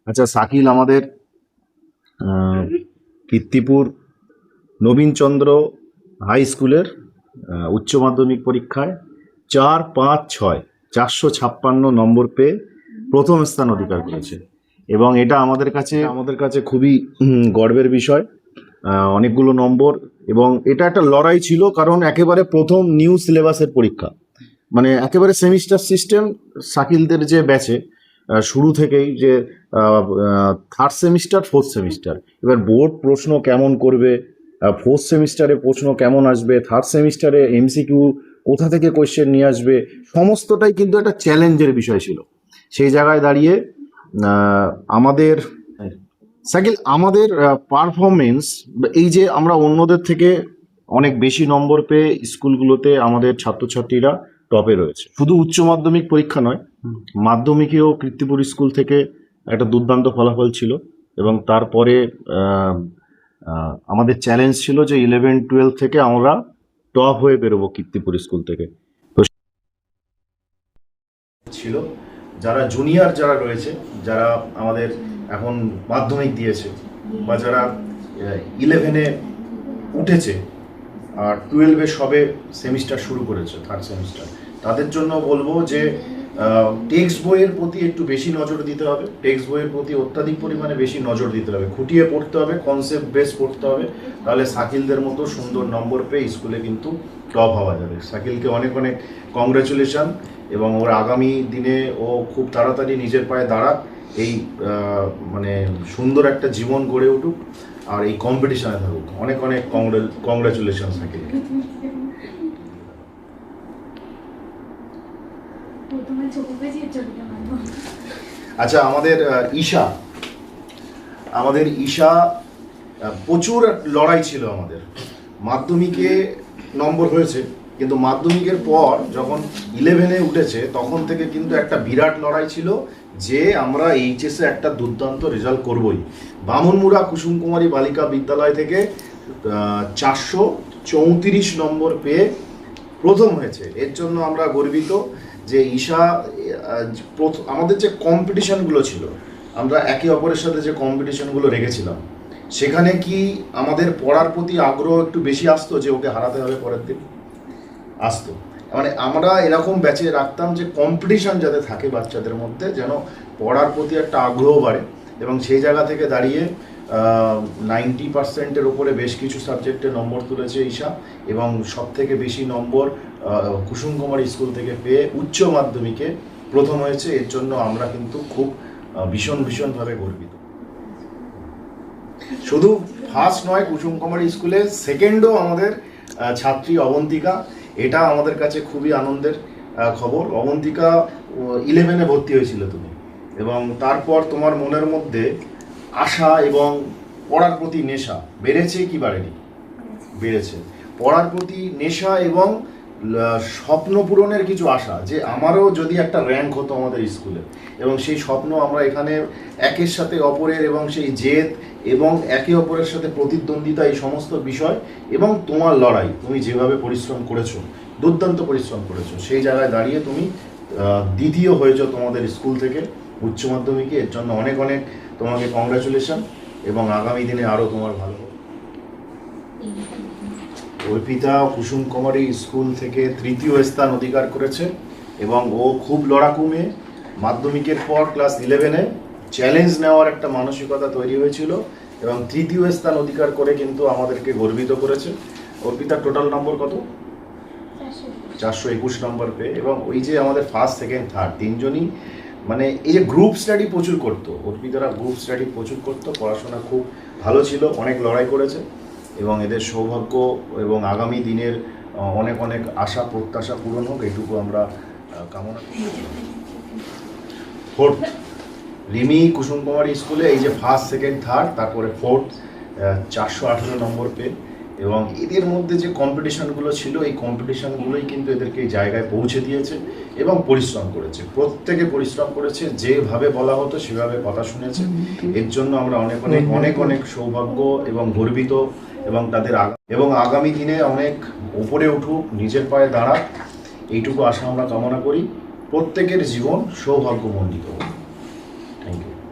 আচ্ছা, শাকিল আমাদের কীর্তিপুর নবীনচন্দ্র হাই স্কুলের উচ্চ মাধ্যমিক পরীক্ষায় 4-5-6 456 নম্বর পেয়ে প্রথম স্থান অধিকার করেছে, এবং এটা আমাদের কাছে খুবই গর্বের বিষয়। অনেকগুলো নম্বর, এবং এটা একটা লড়াই ছিল, কারণ একেবারে প্রথম নিউ সিলেবাসের পরীক্ষা, মানে একেবারে সেমিস্টার সিস্টেম। শাকিলদের যে ব্যাচে শুরু থেকেই যে থার্ড সেমিস্টার, ফোর্থ সেমিস্টার, এবার বোর্ড প্রশ্ন কেমন করবে, ফোর্থ সেমিস্টারে প্রশ্ন কেমন আসবে, থার্ড সেমিস্টারে এমসিকিউ কোথা থেকে কোয়েশ্চেন নিয়ে আসবে, সমস্তটাই কিন্তু একটা চ্যালেঞ্জের বিষয় ছিল। সেই জায়গায় দাঁড়িয়ে আমাদের শাকিল, আমাদের পারফরমেন্স, এই যে আমরা অন্যদের থেকে অনেক বেশি নম্বর পেয়ে স্কুলগুলোতে আমাদের ছাত্রছাত্রীরা টপে রয়েছে। শুধু উচ্চ মাধ্যমিক পরীক্ষা নয়, মাধ্যমিকেও কীর্তিপুর স্কুল থেকে একটা দুর্দান্ত ফলাফল ছিল, এবং তারপরে আমাদের চ্যালেঞ্জ ছিল যে 11-12 থেকে আমরা টপ হয়ে বেরোবো কীর্তিপুর স্কুল থেকে। তো ছিল যারা জুনিয়র যারা রয়েছে, যারা আমাদের এখন মাধ্যমিক দিয়েছে, বা যারা 11-এ উঠেছে আর 12-এ সবে সেমিস্টার শুরু করেছে, থার্ড সেমিস্টার, তাদের জন্য বলবো যে টেক্সট বইয়ের প্রতি একটু বেশি নজর দিতে হবে। টেক্সট বইয়ের প্রতি অত্যাধিক পরিমাণে বেশি নজর দিতে হবে, খুঁটিয়ে পড়তে হবে, কনসেপ্ট বেস পড়তে হবে, তাহলে শাকিলদের মতো সুন্দর নম্বর পেয়ে স্কুলে কিন্তু টপ হওয়া যাবে। শাকিলকে অনেক অনেক কংগ্রেচুলেশন, এবং ওর আগামী দিনে ও খুব তাড়াতাড়ি নিজের পায়ে দাঁড়াক, এই মানে সুন্দর একটা জীবন গড়ে উঠুক, আর এই কম্পিটিশনে থাকুক। অনেক অনেক কংগ্রেচুলেশন শাকিলকে। আচ্ছা, আমাদের ঈশা প্রচুর লড়াই ছিল। আমাদের মাধ্যমিকে নম্বর হয়েছে, কিন্তু মাধ্যমিকের পর যখন 11-এ উঠেছে তখন থেকে কিন্তু একটা বিরাট লড়াই ছিল যে আমরা এইচএসে একটা দুর্দান্ত রেজাল্ট করবই। বামনমুড়া কুসুম কুমারী বালিকা বিদ্যালয় থেকে 434 নম্বর পেয়ে প্রথম হয়েছে। এর জন্য আমরা গর্বিত যে ঈশা, আমাদের যে কম্পিটিশনগুলো ছিল, আমরা একে অপরের সাথে যে কম্পিটিশনগুলো রেখেছিলাম, সেখানে কি আমাদের পড়ার প্রতি আগ্রহ একটু বেশি আসতো যে ওকে হারাতে হবে পরের দিন? আসতো। মানে আমরা এরকম ব্যাচে রাখতাম যে কম্পিটিশন যাতে থাকে বাচ্চাদের মধ্যে, যেন পড়ার প্রতি একটা আগ্রহ বাড়ে, এবং সেই জায়গা থেকে দাঁড়িয়ে 90%-এর ওপরে বেশ কিছু সাবজেক্টে নম্বর তুলেছে ঈশা, এবং সব থেকে বেশি নম্বর কুসুম কুমারী স্কুল থেকে পেয়ে উচ্চ মাধ্যমিকে প্রথম হয়েছে। এর জন্য আমরা কিন্তু খুব ভীষণভাবে গর্বিত। শুধু ফার্স্ট নয়, কুসুম কুমারী স্কুলে সেকেন্ডও আমাদের ছাত্রী অবন্তিকা। এটা আমাদের কাছে খুবই আনন্দের খবর। অবন্তিকা 11-এ ভর্তি হয়েছিল তুমি, এবং তারপর তোমার মনের মধ্যে আশা এবং পড়ার প্রতি নেশা বেড়েছে কি বাড়েনি? বেড়েছে। পড়ার প্রতি নেশা এবং স্বপ্ন পূরণের কিছু আশা, যে আমারও যদি একটা র্যাঙ্ক হতো আমাদের স্কুলে, এবং সেই স্বপ্ন আমরা এখানে একের সাথে অপরের, এবং সেই জেদ এবং একে অপরের সাথে প্রতিদ্বন্দ্বিতা, এই সমস্ত বিষয়, এবং তোমার লড়াই, তুমি যেভাবে পরিশ্রম করেছো, দুর্দান্ত পরিশ্রম করেছো, সেই জায়গায় দাঁড়িয়ে তুমি দ্বিতীয় হয়েছো তোমাদের স্কুল থেকে উচ্চ মাধ্যমিকে। এর জন্য অনেক অনেক তোমাকে কংগ্রাচুলেশন, এবং আগামী দিনে আরও তোমার ভালো হবে। অর্পিতা কুসুম কুমারী স্কুল থেকে তৃতীয় স্থান অধিকার করেছে, এবং ও খুব লড়াকু মেয়ে। মাধ্যমিকের পর ক্লাস 11-এ চ্যালেঞ্জ নেওয়ার একটা মানসিকতা তৈরি হয়েছিল, এবং তৃতীয় স্থান অধিকার করে কিন্তু আমাদেরকে গর্বিত করেছে। অর্পিতার টোটাল নম্বর কত? 421 নম্বর পেয়ে, এবং ওই যে আমাদের ফার্স্ট, সেকেন্ড, থার্ড তিনজনই, মানে এই যে গ্রুপ স্টাডি প্রচুর করতো, অর্পিতারা গ্রুপ স্টাডি প্রচুর করতো, পড়াশোনা খুব ভালো ছিল, অনেক লড়াই করেছে, এবং এদের সৌভাগ্য এবং আগামী দিনের অনেক অনেক আশা প্রত্যাশা পূরণ হোক, এটুকু আমরা কামনা করি। ফোর্থ রিমি কুসুম কুমারী স্কুলে এই যে ফার্স্ট, সেকেন্ড, থার্ড, তারপরে ফোর্থ 418 নম্বর পেয়ে, এবং এদের মধ্যে যে কম্পিটিশানগুলো ছিল, এই কম্পিটিশানগুলোই কিন্তু এদেরকে এই জায়গায় পৌঁছে দিয়েছে, এবং পরিশ্রম করেছে, প্রত্যেকে পরিশ্রম করেছে, যেভাবে বলা হতো সেভাবে কথা শুনেছে। এর জন্য আমরা অনেক অনেক অনেক অনেক সৌভাগ্য এবং গর্বিত, এবং তাদের এবং আগামী দিনে অনেক উপরে উঠুক, নিজের পায়ে দাঁড়াক, এইটুকু আশা আমরা কামনা করি। প্রত্যেকের জীবন সৌভাগ্যমণ্ডিত হোক। Thank you.